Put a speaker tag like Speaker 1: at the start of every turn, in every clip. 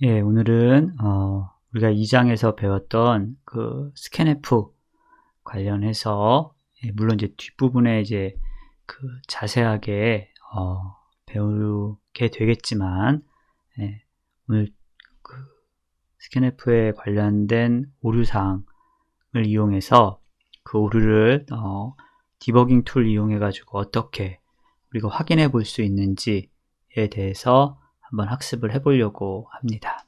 Speaker 1: 예, 오늘은 우리가 2장에서 배웠던 그 스캔F 관련해서 물론 이제 뒷부분에 이제 그 자세하게 배우게 되겠지만 오늘 그 스캔F에 관련된 오류사항을 이용해서 그 오류를 디버깅 툴 이용해 가지고 어떻게 우리가 확인해 볼 수 있는지에 대해서 한번 학습을 해보려고 합니다.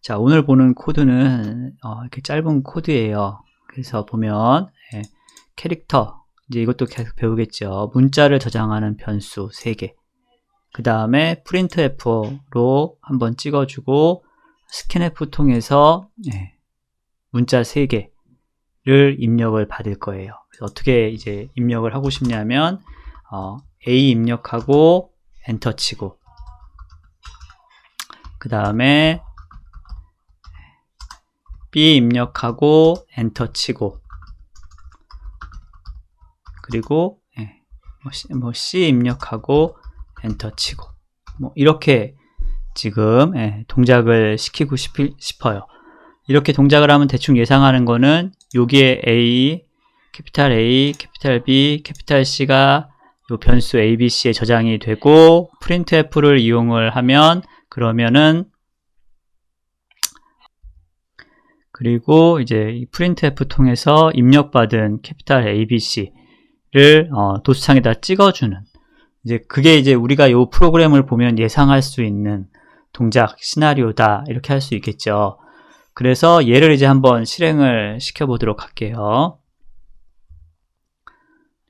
Speaker 1: 자, 오늘 보는 코드는 이렇게 짧은 코드예요. 그래서 보면 캐릭터, 이제 이것도 계속 배우겠죠. 문자를 저장하는 변수 3개. 그 다음에 printf로 한번 찍어주고 스캔F 통해서 문자 3개를 입력을 받을 거예요. 그래서 어떻게 이제 입력을 하고 싶냐면 A 입력하고 엔터 치고, 그 다음에 B 입력하고 엔터 치고, 그리고 C 입력하고 엔터 치고, 이렇게 지금 동작을 시키고 싶어요. 이렇게 동작을 하면 대충 예상하는 거는 여기에 A, 캐피탈 B, 캐피탈 C가 요 변수 ABC에 저장이 되고 printf를 이용을 하면 그러면은 그리고 이제 이 printf 통해서 입력받은 캐피탈 ABC를 도수창에다 찍어주는, 이제 그게 이제 우리가 이 프로그램을 보면 예상할 수 있는 동작 시나리오다, 이렇게 할 수 있겠죠. 그래서 얘를 이제 한번 실행을 시켜 보도록 할게요.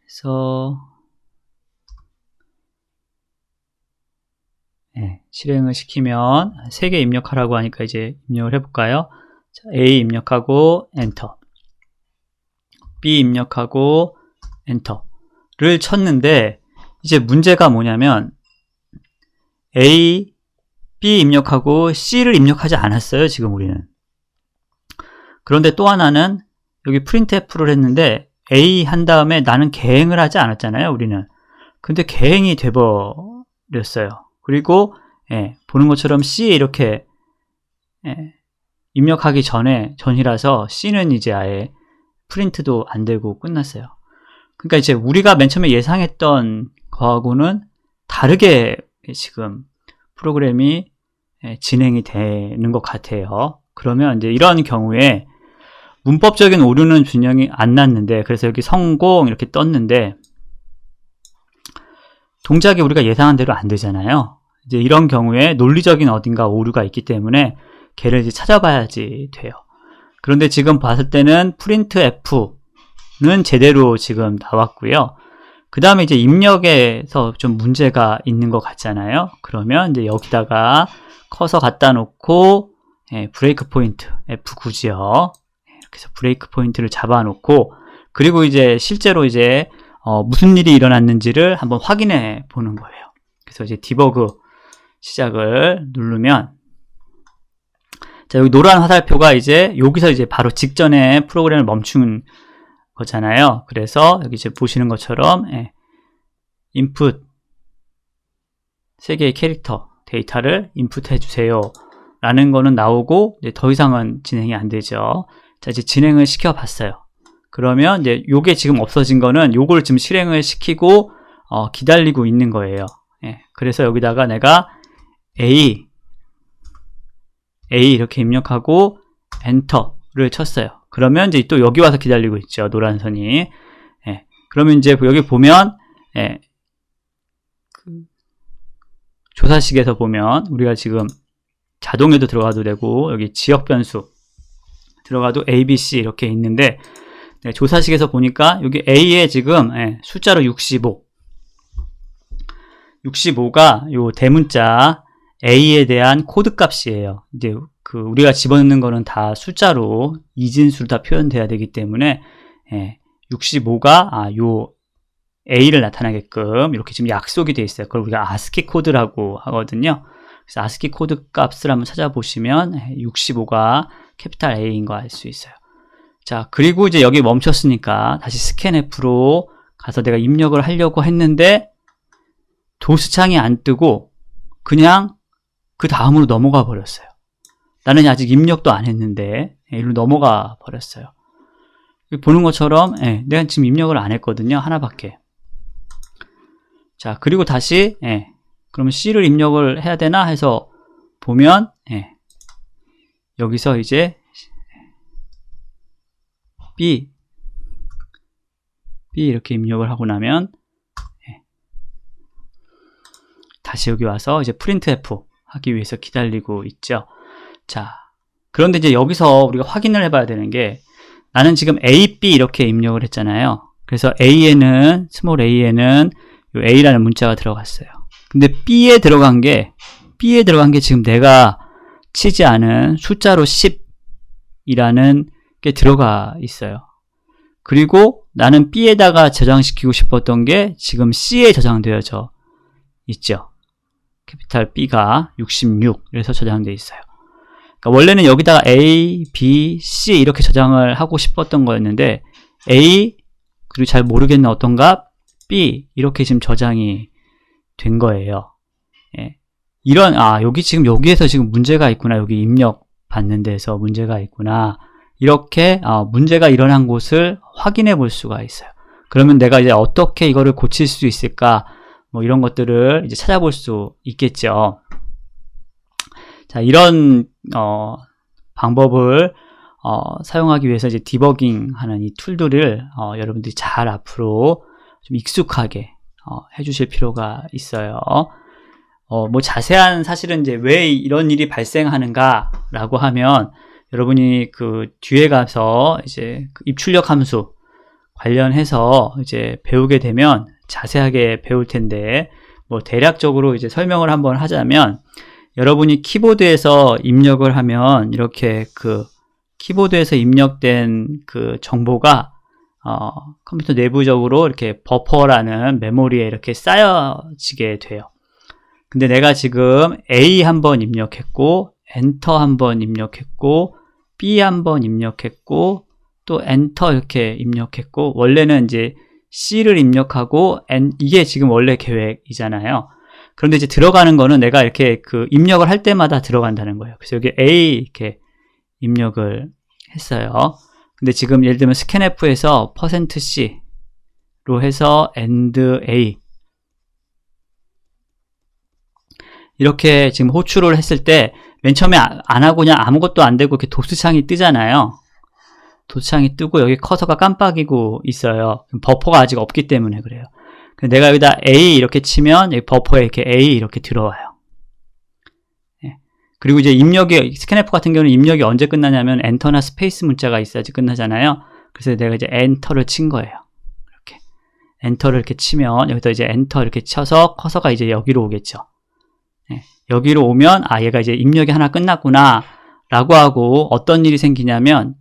Speaker 1: 그래서 실행을 시키면 3개 입력하라고 하니까 이제 입력을 해볼까요? 자, A 입력하고 엔터, B 입력하고 엔터를 쳤는데 이제 문제가 뭐냐면 A, B 입력하고 C를 입력하지 않았어요, 지금 우리는. 그런데 또 하나는 여기 printf를 했는데 A 한 다음에 나는 개행을 하지 않았잖아요, 우리는. 근데 개행이 돼버렸어요. 그리고 보는 것처럼 C 이렇게 입력하기 전이라서 C는 이제 아예 프린트도 안 되고 끝났어요. 그러니까 이제 우리가 맨 처음에 예상했던 거하고는 다르게 지금 프로그램이 진행이 되는 것 같아요. 그러면 이제 이런 경우에 문법적인 오류는 분명히 안 났는데, 그래서 여기 성공 이렇게 떴는데 동작이 우리가 예상한 대로 안 되잖아요. 이제 이런 경우에 논리적인 어딘가 오류가 있기 때문에 걔를 이제 찾아봐야지 돼요. 그런데 지금 봤을 때는 printf는 제대로 지금 나왔고요. 그 다음에 이제 입력에서 좀 문제가 있는 것 같잖아요. 그러면 이제 여기다가 커서 갖다 놓고 브레이크 포인트 F9지요. 이렇게 해서 브레이크 포인트를 잡아 놓고, 그리고 이제 실제로 이제 무슨 일이 일어났는지를 한번 확인해 보는 거예요. 그래서 이제 디버그 시작을 누르면, 자, 여기 노란 화살표가 이제 여기서 이제 바로 직전에 프로그램을 멈춘 거잖아요. 그래서 여기 이제 보시는 것처럼 인풋 3개의 캐릭터 데이터를 인풋해 주세요 라는 거는 나오고, 이제 더 이상은 진행이 안 되죠. 자, 이제 진행을 시켜 봤어요. 그러면 이제 요게 지금 없어진 거는 요걸 지금 실행을 시키고 기다리고 있는 거예요. 그래서 여기다가 내가 A 이렇게 입력하고 엔터를 쳤어요. 그러면 이제 또 여기 와서 기다리고 있죠, 노란 선이. 그러면 이제 여기 보면 조사식에서 보면 우리가 지금 자동에도 들어가도 되고 여기 지역 변수 들어가도 ABC 이렇게 있는데, 조사식에서 보니까 여기 A에 지금 숫자로 65가 요 대문자 A에 대한 코드 값이에요. 이제 그 우리가 집어넣는 거는 다 숫자로 이진수로 다 표현돼야 되기 때문에 65가 요 A를 나타나게끔 이렇게 지금 약속이 되어 있어요. 그걸 우리가 ASCII 코드라고 하거든요. 그래서 ASCII 코드 값을 한번 찾아보시면 65가 캐피탈 A인 거 알 수 있어요. 자, 그리고 이제 여기 멈췄으니까 다시 스캔F로 가서 내가 입력을 하려고 했는데 도수창이 안 뜨고 그냥 그 다음으로 넘어가 버렸어요. 나는 아직 입력도 안 했는데 일로 넘어가 버렸어요. 보는 것처럼 내가 지금 입력을 안 했거든요. 하나밖에. 자, 그리고 다시 그러면 C를 입력을 해야 되나 해서 보면 여기서 이제 B 이렇게 입력을 하고 나면 다시 여기 와서 이제 printf 하기 위해서 기다리고 있죠. 자, 그런데 이제 여기서 우리가 확인을 해봐야 되는 게 나는 지금 A, B 이렇게 입력을 했잖아요. 그래서 A에는 스몰 A에는 요 A라는 문자가 들어갔어요. 근데 B에 들어간 게 지금 내가 치지 않은 숫자로 10이라는 게 들어가 있어요. 그리고 나는 B에다가 저장시키고 싶었던 게 지금 C에 저장되어져 있죠. 캐피탈 B가 66 이래서 저장되어 있어요. 그러니까 원래는 여기다가 A, B, C 이렇게 저장을 하고 싶었던 거였는데 A 그리고 잘 모르겠는 어떤 값 B 이렇게 지금 저장이 된 거예요. 여기 지금 여기에서 지금 문제가 있구나. 여기 입력 받는 데서 문제가 있구나. 이렇게 문제가 일어난 곳을 확인해 볼 수가 있어요. 그러면 내가 이제 어떻게 이거를 고칠 수 있을까? 뭐 이런 것들을 이제 찾아볼 수 있겠죠. 자, 이런 방법을 사용하기 위해서 이제 디버깅 하는 이 툴들을 여러분들이 잘 앞으로 좀 익숙하게 해 주실 필요가 있어요. 뭐 자세한 사실은 이제 왜 이런 일이 발생하는가 라고 하면 여러분이 그 뒤에 가서 이제 그 입출력 함수 관련해서 이제 배우게 되면 자세하게 배울 텐데 뭐 대략적으로 이제 설명을 한번 하자면 여러분이 키보드에서 입력을 하면 이렇게 그 키보드에서 입력된 그 정보가 컴퓨터 내부적으로 이렇게 버퍼라는 메모리에 이렇게 쌓여지게 돼요. 근데 내가 지금 A 한번 입력했고 엔터 한번 입력했고 B 한번 입력했고 또 엔터 이렇게 입력했고 원래는 이제 C를 입력하고 이게 지금 원래 계획이잖아요. 그런데 이제 들어가는 거는 내가 이렇게 그 입력을 할 때마다 들어간다는 거예요. 그래서 여기 A 이렇게 입력을 했어요. 근데 지금 예를 들면 scanf에서 %c로 해서 and A 이렇게 지금 호출을 했을 때 맨 처음에 안 하고 그냥 아무것도 안 되고 이렇게 도수창이 뜨잖아요. 도수창이 뜨고 여기 커서가 깜빡이고 있어요. 버퍼가 아직 없기 때문에 그래요. 내가 여기다 A 이렇게 치면 여기 버퍼에 이렇게 A 이렇게 들어와요. 그리고 이제 입력이 스캔F 같은 경우는 입력이 언제 끝나냐면 엔터나 스페이스 문자가 있어야지 끝나잖아요. 그래서 내가 이제 엔터를 친 거예요. 이렇게 엔터를 이렇게 치면 여기다 이제 엔터 이렇게 쳐서 커서가 이제 여기로 오겠죠. 여기로 오면 얘가 이제 입력이 하나 끝났구나 라고 하고 어떤 일이 생기냐면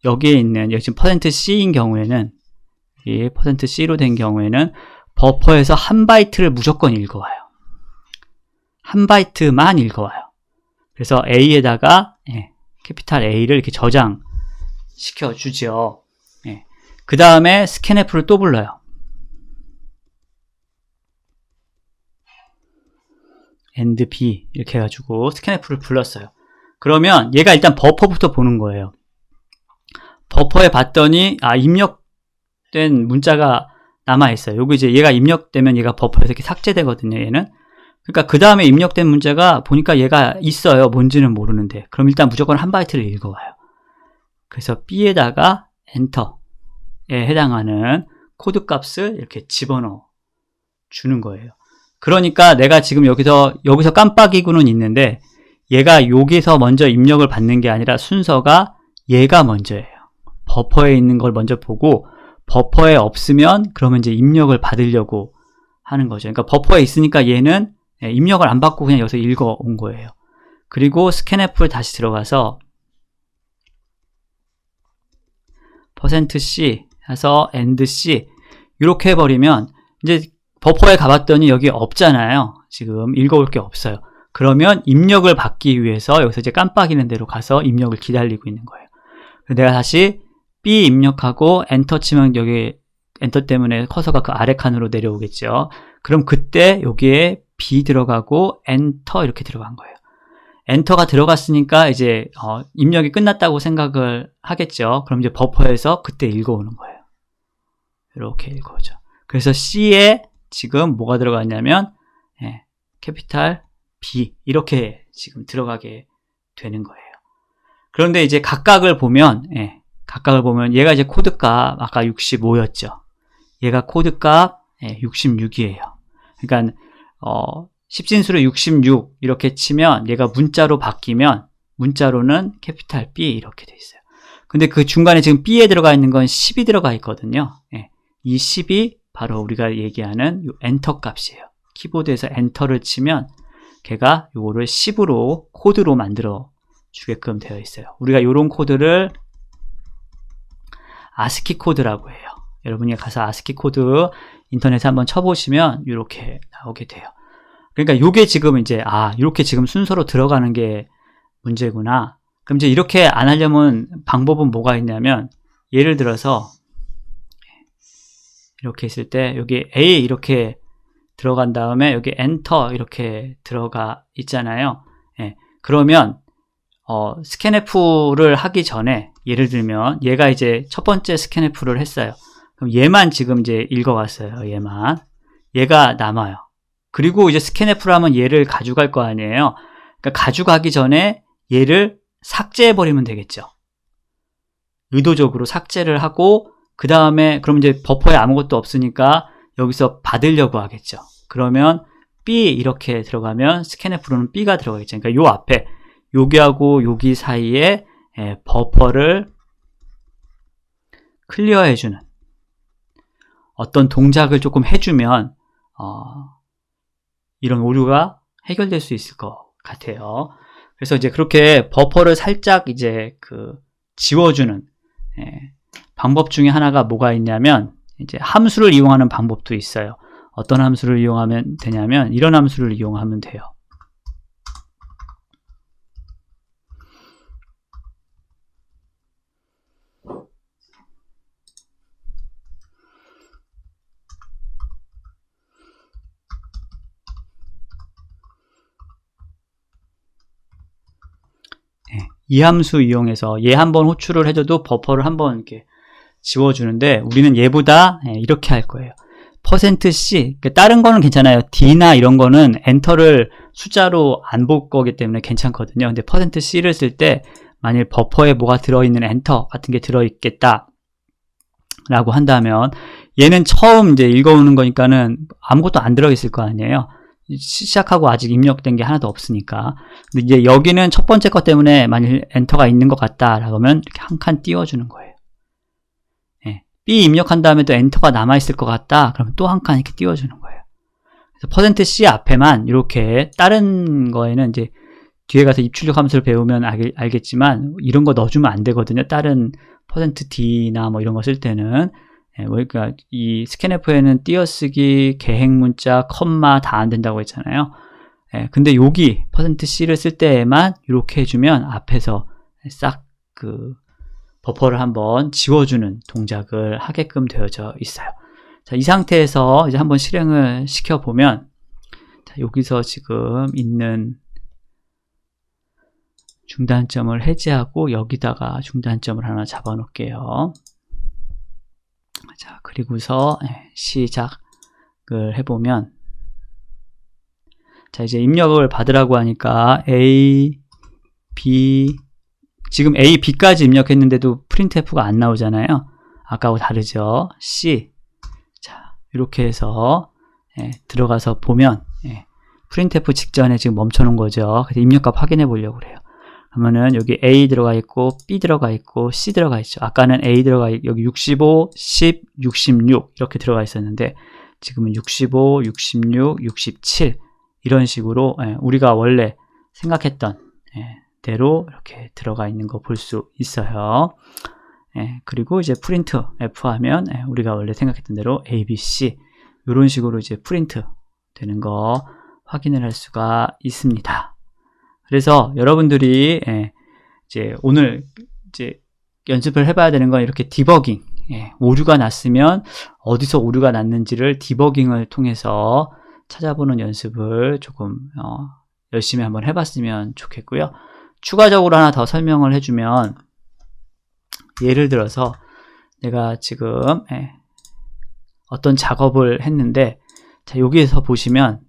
Speaker 1: 여기에 있는 여기 지금 %c인 경우에는 이 %c로 된 경우에는 버퍼에서 한 바이트를 무조건 읽어와요. 한 바이트만 읽어와요. 그래서 A에다가 캐피탈 A를 이렇게 저장시켜 주죠. 그 다음에 scanf를 또 불러요. and B 이렇게 해가지고 scanf를 불렀어요. 그러면 얘가 일단 버퍼부터 보는 거예요. 버퍼에 봤더니 입력된 문자가 남아있어요. 요거 이제 얘가 입력되면 얘가 버퍼에서 이렇게 삭제되거든요. 얘는. 그러니까 그 다음에 입력된 문자가 보니까 얘가 있어요. 뭔지는 모르는데. 그럼 일단 무조건 한 바이트를 읽어와요. 그래서 B에다가 엔터에 해당하는 코드 값을 이렇게 집어넣어 주는 거예요. 그러니까 내가 지금 여기서 깜빡이고는 있는데 얘가 여기서 먼저 입력을 받는 게 아니라 순서가 얘가 먼저예요. 버퍼에 있는 걸 먼저 보고 버퍼에 없으면 그러면 이제 입력을 받으려고 하는 거죠. 그러니까 버퍼에 있으니까 얘는 입력을 안 받고 그냥 여기서 읽어 온 거예요. 그리고 scanf에 다시 들어가서 %c 해서 and c 이렇게 해버리면 이제 버퍼에 가봤더니 여기 없잖아요. 지금 읽어올 게 없어요. 그러면 입력을 받기 위해서 여기서 이제 깜빡이는 대로 가서 입력을 기다리고 있는 거예요. 내가 다시 B 입력하고 엔터 치면 여기 엔터 때문에 커서가 그 아래 칸으로 내려오겠죠. 그럼 그때 여기에 B 들어가고 엔터 이렇게 들어간 거예요. 엔터가 들어갔으니까 이제 입력이 끝났다고 생각을 하겠죠. 그럼 이제 버퍼에서 그때 읽어오는 거예요. 이렇게 읽어오죠. 그래서 C에 지금 뭐가 들어갔냐면 캐피탈 B 이렇게 지금 들어가게 되는 거예요. 그런데 이제 각각을 보면 얘가 이제 코드값 아까 65였죠. 얘가 코드값 66이에요. 그러니까 10진수로 66 이렇게 치면 얘가 문자로 바뀌면 문자로는 캐피탈 B 이렇게 돼 있어요. 근데 그 중간에 지금 B에 들어가 있는 건 10이 들어가 있거든요. 이 10이 바로 우리가 얘기하는 요 엔터 값이에요. 키보드에서 엔터를 치면 걔가 요거를 10으로 코드로 만들어 주게끔 되어 있어요. 우리가 요런 코드를 아스키 코드라고 해요. 여러분이 가서 아스키 코드 인터넷에 한번 쳐보시면 이렇게 나오게 돼요. 그러니까 요게 지금 이제 이렇게 지금 순서로 들어가는 게 문제구나. 그럼 이제 이렇게 안 하려면 방법은 뭐가 있냐면 예를 들어서 이렇게 있을 때 여기 A 이렇게 들어간 다음에 여기 엔터 이렇게 들어가 있잖아요. 그러면 스캔F를 하기 전에 예를 들면 얘가 이제 첫 번째 스캔F를 했어요. 그럼 얘만 지금 이제 읽어갔어요. 얘가 남아요. 그리고 이제 스캔F를 하면 얘를 가져갈 거 아니에요. 그러니까 가져가기 전에 얘를 삭제해버리면 되겠죠. 의도적으로 삭제를 하고 그 다음에 그럼 이제 버퍼에 아무것도 없으니까 여기서 받으려고 하겠죠. 그러면 B 이렇게 들어가면 스캔F로는 B가 들어가겠죠. 그러니까 요 앞에 여기하고 여기 사이에 버퍼를 클리어해주는 어떤 동작을 조금 해주면 이런 오류가 해결될 수 있을 것 같아요. 그래서 이제 그렇게 버퍼를 살짝 이제 지워주는 방법 중에 하나가 뭐가 있냐면 이제 함수를 이용하는 방법도 있어요. 어떤 함수를 이용하면 되냐면 이런 함수를 이용하면 돼요. 이 함수 이용해서 얘 한번 호출을 해줘도 버퍼를 한번 이렇게 지워주는데 우리는 얘보다 이렇게 할 거예요. %C 다른 거는 괜찮아요. D나 이런 거는 엔터를 숫자로 안 볼 거기 때문에 괜찮거든요. 근데 %C를 쓸 때 만일 버퍼에 뭐가 들어있는 엔터 같은 게 들어있겠다 라고 한다면 얘는 처음 이제 읽어오는 거니까는 아무것도 안 들어있을 거 아니에요. 시작하고 아직 입력된 게 하나도 없으니까. 근데 이제 여기는 첫 번째 것 때문에 만일 엔터가 있는 것 같다라고 하면 이렇게 한 칸 띄워주는 거예요. B 입력한 다음에 또 엔터가 남아있을 것 같다. 그러면 또 한 칸 이렇게 띄워주는 거예요. 그래서 %C 앞에만 이렇게 다른 거에는 이제 뒤에 가서 입출력 함수를 배우면 알겠지만 이런 거 넣어주면 안 되거든요. 다른 %D나 뭐 이런 거 쓸 때는. 그러니까 이 스캔F에는 띄어쓰기, 계획 문자, 컴마 다 안 된다고 했잖아요. 근데 여기 %C를 쓸 때에만 이렇게 해주면 앞에서 싹 버퍼를 한번 지워주는 동작을 하게끔 되어져 있어요. 자, 이 상태에서 이제 한번 실행을 시켜보면 자, 여기서 지금 있는 중단점을 해제하고 여기다가 중단점을 하나 잡아 놓을게요. 자, 그리고서 시작을 해보면 자, 이제 입력을 받으라고 하니까 A, B 지금 A, B까지 입력했는데도 printf가 안 나오잖아요. 아까하고 다르죠. C 자, 이렇게 해서 들어가서 보면 printf 직전에 지금 멈춰 놓은 거죠. 그래서 입력값 확인해 보려고 그래요. 그러면은 여기 A 들어가 있고 B 들어가 있고 C 들어가 있죠. 아까는 A 들어가 여기 65, 10, 66 이렇게 들어가 있었는데 지금은 65, 66, 67 이런 식으로 우리가 원래 생각했던 대로 이렇게 들어가 있는 거 볼 수 있어요. 그리고 이제 프린트 F 하면 우리가 원래 생각했던 대로 A, B, C 이런 식으로 이제 프린트 되는 거 확인을 할 수가 있습니다. 그래서 여러분들이 이제 오늘 이제 연습을 해봐야 되는 건 이렇게 디버깅, 오류가 났으면 어디서 오류가 났는지를 디버깅을 통해서 찾아보는 연습을 조금 열심히 한번 해봤으면 좋겠고요. 추가적으로 하나 더 설명을 해주면, 예를 들어서 내가 지금 어떤 작업을 했는데, 자, 여기에서 보시면,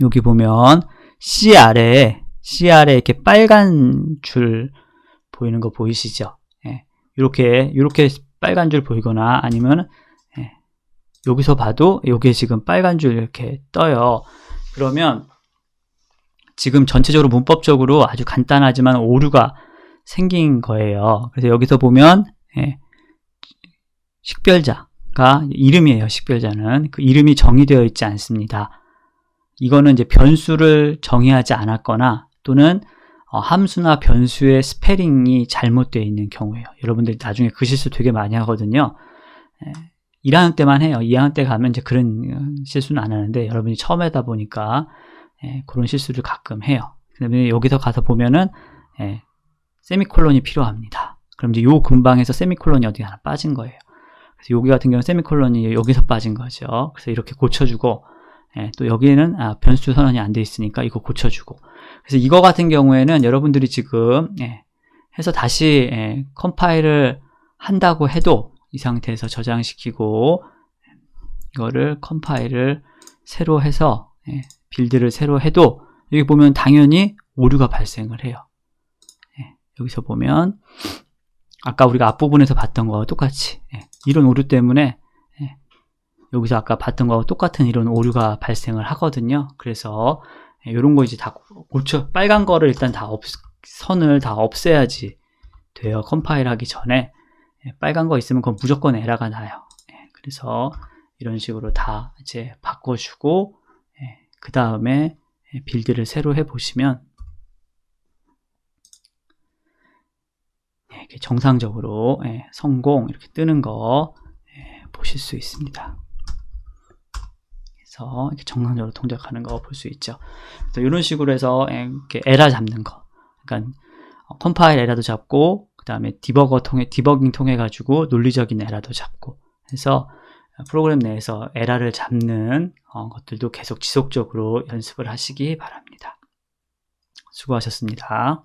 Speaker 1: 여기 보면 C 아래에 이렇게 빨간 줄 보이는 거 보이시죠? 이렇게 빨간 줄 보이거나 아니면 여기서 봐도 여기에 지금 빨간 줄 이렇게 떠요. 그러면 지금 전체적으로 문법적으로 아주 간단하지만 오류가 생긴 거예요. 그래서 여기서 보면 식별자가 이름이에요. 식별자는 그 이름이 정의되어 있지 않습니다. 이거는 이제 변수를 정의하지 않았거나 또는 함수나 변수의 스페링이 잘못되어 있는 경우예요. 여러분들이 나중에 그 실수 되게 많이 하거든요. 1학년 때만 해요. 2학년 때 가면 이제 그런 실수는 안 하는데, 여러분이 처음 하다 보니까 그런 실수를 가끔 해요. 그다음에 여기서 가서 보면은 세미콜론이 필요합니다. 그럼 이제 요 근방에서 세미콜론이 어디 하나 빠진 거예요. 그래서 여기 같은 경우는 세미콜론이 여기서 빠진 거죠. 그래서 이렇게 고쳐주고, 또 여기에는 변수 선언이 안 돼 있으니까 이거 고쳐주고. 그래서 이거 같은 경우에는 여러분들이 지금 해서 다시 컴파일을 한다고 해도 이 상태에서 저장시키고 이거를 컴파일을 새로 해서 빌드를 새로 해도 여기 보면 당연히 오류가 발생을 해요. 여기서 보면 아까 우리가 앞부분에서 봤던 거와 똑같이 이런 오류 때문에 여기서 아까 봤던 거와 똑같은 이런 오류가 발생을 하거든요. 그래서 이런 거 이제 다 고쳐, 빨간 거를 일단 선을 다 없애야지 돼요. 컴파일 하기 전에. 빨간 거 있으면 그건 무조건 에러가 나요. 그래서 이런 식으로 다 이제 바꿔주고, 그 다음에 빌드를 새로 해보시면, 이렇게 정상적으로 성공 이렇게 뜨는 거 보실 수 있습니다. 그래서 이렇게 정상적으로 동작하는 거 볼 수 있죠. 그래서 이런 식으로 해서 이렇게 에러 잡는 거, 그러니까 컴파일 에러도 잡고, 그 다음에 디버깅 통해 가지고 논리적인 에러도 잡고 해서 프로그램 내에서 에러를 잡는 것들도 계속 지속적으로 연습을 하시기 바랍니다. 수고하셨습니다.